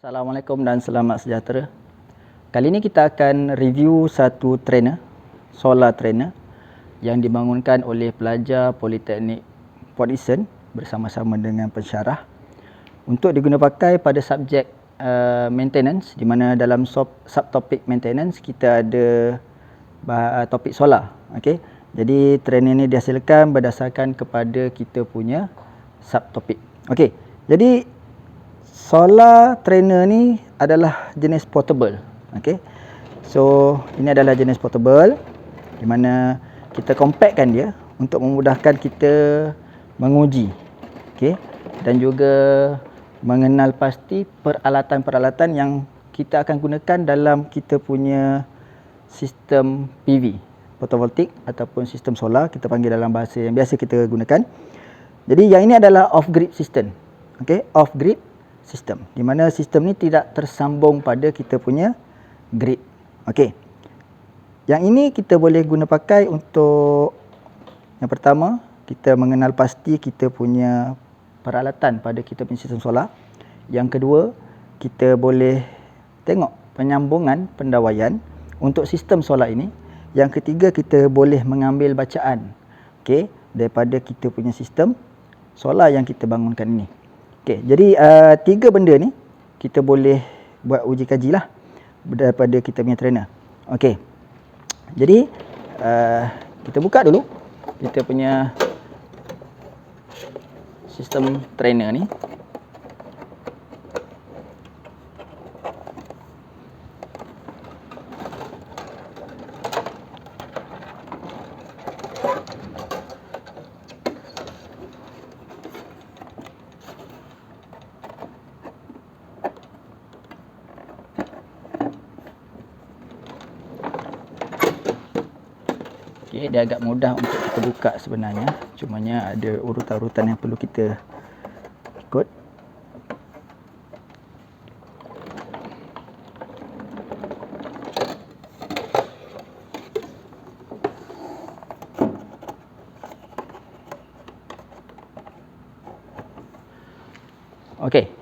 Assalamualaikum dan selamat sejahtera. Kali ini kita akan review satu trainer, solar trainer yang dibangunkan oleh pelajar Politeknik Port Dickson bersama-sama dengan pensyarah untuk diguna pakai pada subjek maintenance, di mana dalam subtopik maintenance kita ada topik solar. Okey. Jadi trainer ini dihasilkan berdasarkan kepada kita punya subtopik. Okey. Jadi solar trainer ni adalah jenis portable. Okey. So, ini adalah jenis portable di mana kita compactkan dia untuk memudahkan kita menguji. Okey. Dan juga mengenal pasti peralatan-peralatan yang kita akan gunakan dalam kita punya sistem PV, photovoltaik ataupun sistem solar, kita panggil dalam bahasa yang biasa kita gunakan. Jadi yang ini adalah off-grid system. Okey, off-grid sistem, di mana sistem ni tidak tersambung pada kita punya grid. Okey. Yang ini kita boleh guna pakai untuk yang pertama, kita mengenal pasti kita punya peralatan pada kita punya sistem solar. Yang kedua, kita boleh tengok penyambungan pendawaian untuk sistem solar ini. Yang ketiga, kita boleh mengambil bacaan daripada kita punya sistem solar yang kita bangunkan ini. Okey, jadi tiga benda ni kita boleh buat uji kaji lah daripada kita punya trainer. Okey. Jadi kita buka dulu kita punya sistem trainer ni. Okay, dia agak mudah untuk kita buka sebenarnya, cumanya ada urutan-urutan yang perlu kita ikut. Okey,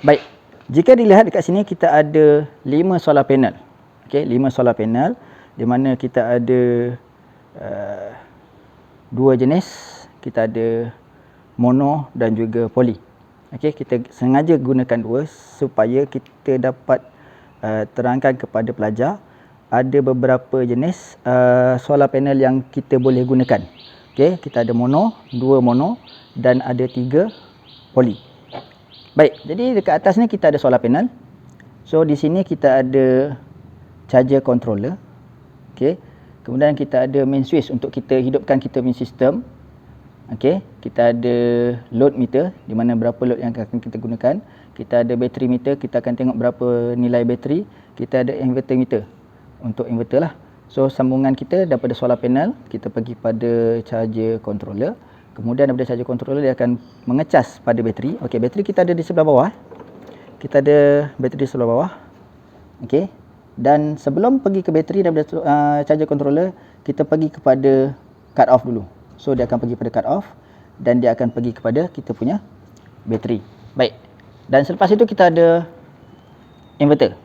baik. Jika dilihat dekat sini kita ada 5 solar panel. Okey, 5 solar panel di mana kita ada dua jenis, kita ada mono dan juga poly. Okey, kita sengaja gunakan dua supaya kita dapat terangkan kepada pelajar ada beberapa jenis solar panel yang kita boleh gunakan. Okey, kita ada mono, 2 mono dan ada 3 poly. Baik, jadi dekat atas ni kita ada solar panel. So di sini kita ada charger controller. Okey. Kemudian kita ada main switch untuk kita hidupkan kita punya sistem. Okey, kita ada load meter di mana berapa load yang akan kita gunakan. Kita ada battery meter, kita akan tengok berapa nilai bateri. Kita ada inverter meter untuk inverter lah. So sambungan kita daripada solar panel, kita pergi pada charger controller. Kemudian daripada charger controller dia akan mengecas pada bateri. Okey, bateri kita ada di sebelah bawah. Kita ada bateri di sebelah bawah. Okey. Dan sebelum pergi ke bateri daripada charger controller, kita pergi kepada cut off dulu. So dia akan pergi pada cut off dan dia akan pergi kepada kita punya bateri. Baik. Dan selepas itu kita ada inverter.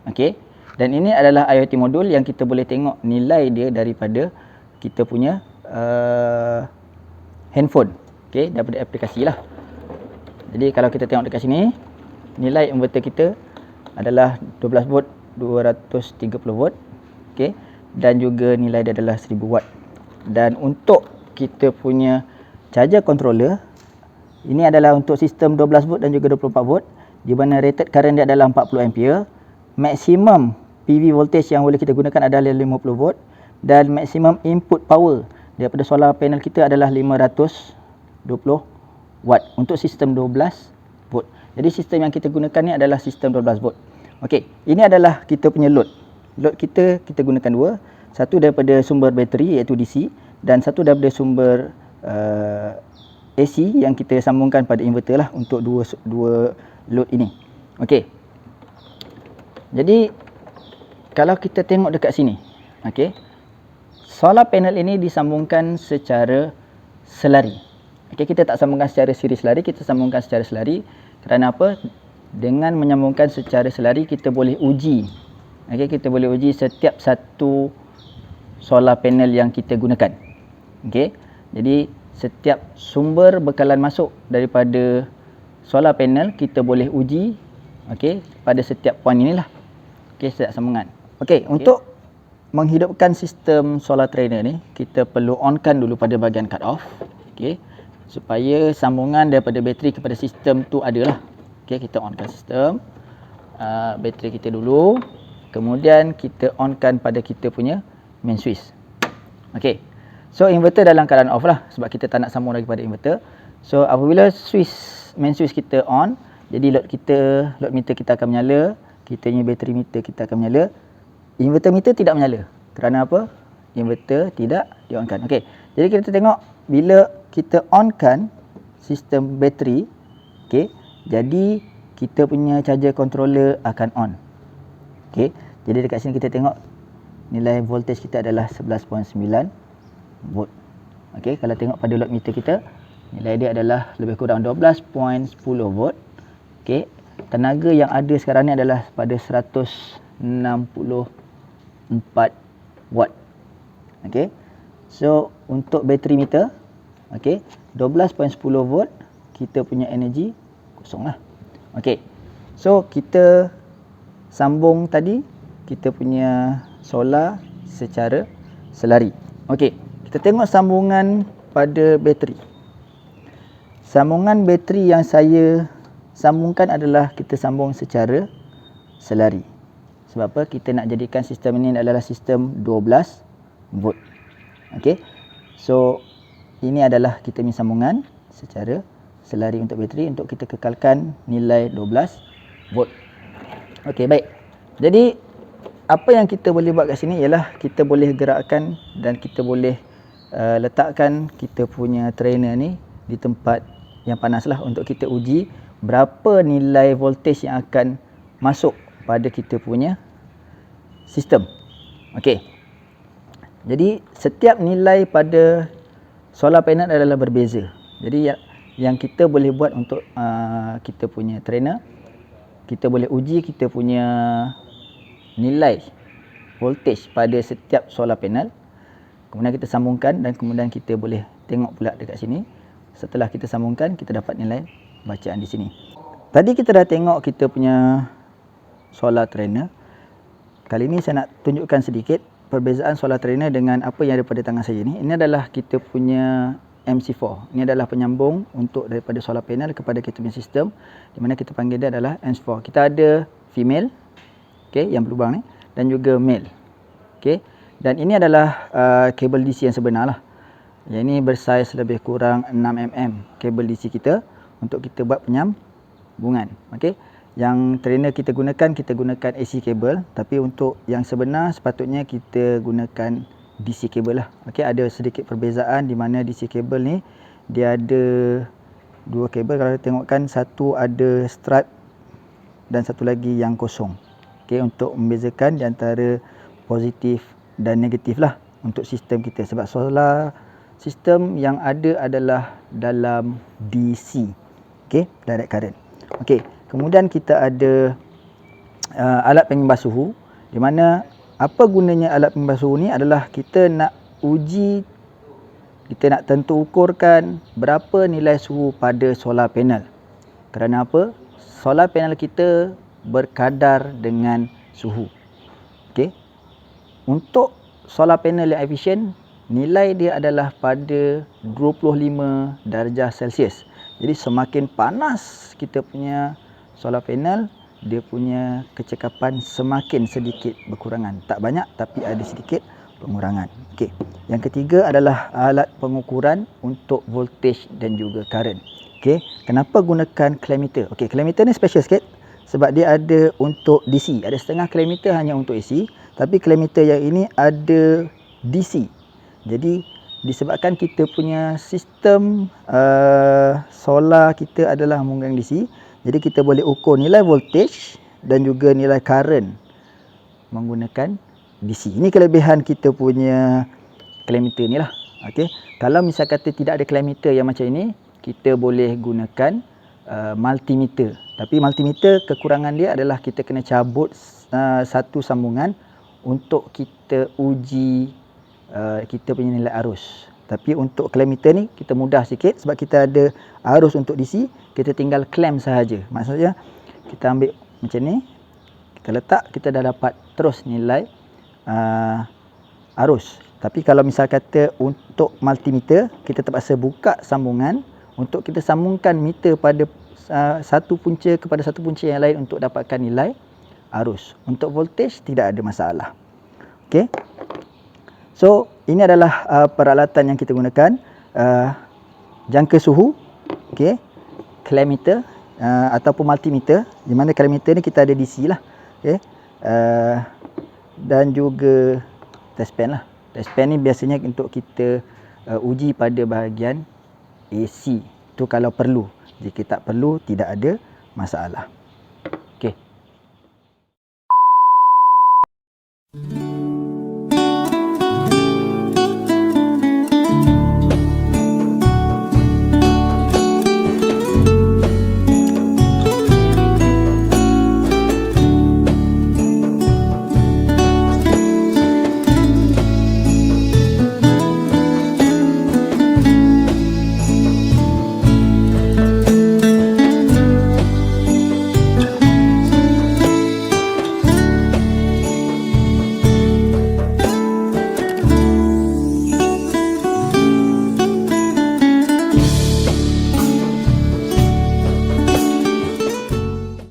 Okey. Dan ini adalah IoT modul yang kita boleh tengok nilai dia daripada kita punya handphone. Okey, daripada aplikasi lah. Jadi kalau kita tengok dekat sini, nilai inverter kita adalah 12 volt 230 volt. Okey, dan juga nilai dia adalah 1000 watt. Dan untuk kita punya charger controller, ini adalah untuk sistem 12 volt dan juga 24 volt, di mana rated current dia adalah 40 ampere. Maksimum PV voltage yang boleh kita gunakan adalah 50 volt dan maksimum input power daripada solar panel kita adalah 520 watt untuk sistem 12 volt. Jadi sistem yang kita gunakan ni adalah sistem 12 volt. Okey, ini adalah kita punya load. Load kita gunakan dua. Satu daripada sumber bateri iaitu DC dan satu daripada sumber AC yang kita sambungkan pada inverter lah untuk dua load ini. Okey. Jadi kalau kita tengok dekat sini, okey. Solar panel ini disambungkan secara selari. Okey, kita tak sambungkan secara siri selari, kita sambungkan secara selari. Kerana apa? dengan menyambungkan secara selari kita boleh uji. Okey, kita boleh uji setiap satu solar panel yang kita gunakan. Okey. Jadi setiap sumber bekalan masuk daripada solar panel kita boleh uji okey pada setiap poin inilah. Okey, setiap sambungan. Okey, untuk menghidupkan sistem solar trainer ni kita perlu onkan dulu pada bahagian cut off. Okey. Supaya sambungan daripada bateri kepada sistem tu adalah. Okey, kita onkan sistem bateri kita dulu. Kemudian kita onkan pada kita punya main switch. Okey. So inverter dalam keadaan off lah sebab kita tak nak sambung lagi pada inverter. So apabila main switch kita on, jadi load meter kita akan menyala, kita punya bateri meter kita akan menyala. Inverter meter tidak menyala. Kerana apa? Inverter tidak di-onkan. Okey. Jadi kita tengok bila kita onkan sistem bateri, okey, jadi kita punya charger controller akan on. Okey. Jadi dekat sini kita tengok nilai voltage kita adalah 11.9 volt. Okey, kalau tengok pada load meter kita, nilai dia adalah lebih kurang 12.10 volt. Okey, tenaga yang ada sekarang ni adalah pada 164 watt. Okey. So untuk bateri meter, okey, 12.10 volt kita punya energi kosong lah. Okey. So kita sambung tadi kita punya solar secara selari. Okey, kita tengok sambungan pada bateri. Sambungan bateri yang saya sambungkan adalah kita sambung secara selari. Sebab apa? Kita nak jadikan sistem ini adalah sistem 12 volt. Okey. So ini adalah kita punya sambungan secara selari untuk bateri untuk kita kekalkan nilai 12 volt. Okey, baik. Jadi apa yang kita boleh buat kat sini ialah kita boleh gerakkan dan kita boleh letakkan kita punya trainer ni di tempat yang panas lah untuk kita uji berapa nilai voltage yang akan masuk pada kita punya sistem. Okey. Jadi setiap nilai pada solar panel adalah berbeza. Jadi yang kita boleh buat untuk kita punya trainer, kita boleh uji kita punya nilai voltage pada setiap solar panel. Kemudian kita sambungkan dan kemudian kita boleh tengok pula dekat sini. Setelah kita sambungkan, kita dapat nilai bacaan di sini. Tadi kita dah tengok kita punya solar trainer. Kali ini saya nak tunjukkan sedikit perbezaan solar trainer dengan apa yang ada pada tangan saya ni. Ini adalah kita punya MC4. Ini adalah penyambung untuk daripada solar panel kepada kita punya sistem, di mana kita panggil dia adalah MC4. Kita ada female, okey, yang berlubang ni, dan juga male. Okey. Dan ini adalah kabel DC yang sebenar lah. Yang ini bersaiz lebih kurang 6 mm kabel DC kita untuk kita buat penyambungan. Okey. Yang trainer kita gunakan AC kabel, tapi untuk yang sebenar sepatutnya kita gunakan DC kabel lah. Okey, ada sedikit perbezaan di mana DC kabel ni dia ada dua kabel. Kalau tengokkan, satu ada strap dan satu lagi yang kosong. Okey, untuk membezakan di antara positif dan negatif lah untuk sistem kita, sebab solar sistem yang ada adalah dalam DC. Okey, direct current. Okey, kemudian kita ada alat pengimbas suhu, di mana apa gunanya alat pengimbas suhu ni adalah kita nak uji, kita nak tentu ukurkan berapa nilai suhu pada solar panel. Kerana apa? Solar panel kita berkadar dengan suhu. Okey. Untuk solar panel yang efisien, nilai dia adalah pada 25 darjah Celsius. Jadi semakin panas kita punya solar panel, dia punya kecekapan semakin sedikit berkurangan. Tak banyak tapi ada sedikit pengurangan. Okey. Yang ketiga adalah alat pengukuran untuk voltage dan juga current. Okey. Kenapa gunakan clammeter? Okey, clammeter ni special sikit sebab dia ada untuk DC. Ada setengah clammeter hanya untuk AC, tapi clammeter yang ini ada DC. Jadi disebabkan kita punya sistem solar kita adalah menggunakan DC, jadi kita boleh ukur nilai voltage dan juga nilai current menggunakan DC. Ini kelebihan kita punya clammeter ni lah. Okey. Kalau misal kata tidak ada clammeter yang macam ini, kita boleh gunakan multimeter. Tapi multimeter kekurangan dia adalah kita kena cabut satu sambungan untuk kita uji kita punya nilai arus. Tapi untuk klimeter ni kita mudah sikit sebab kita ada arus untuk DC, kita tinggal clamp sahaja. Maksudnya kita ambil macam ni, kita letak, kita dah dapat terus nilai arus. Tapi kalau misal kata untuk multimeter, kita terpaksa buka sambungan untuk kita sambungkan meter pada satu punca kepada satu punca yang lain untuk dapatkan nilai arus. Untuk voltage tidak ada masalah. Okey. So, ini adalah peralatan yang kita gunakan. Jangka suhu, okey, klimeter ataupun multimeter. Di mana klimeter ni kita ada DC lah. Okey. Dan juga test pen lah. Test pen ni biasanya untuk kita uji pada bahagian AC. Itu kalau perlu. Jika tak perlu, tidak ada masalah.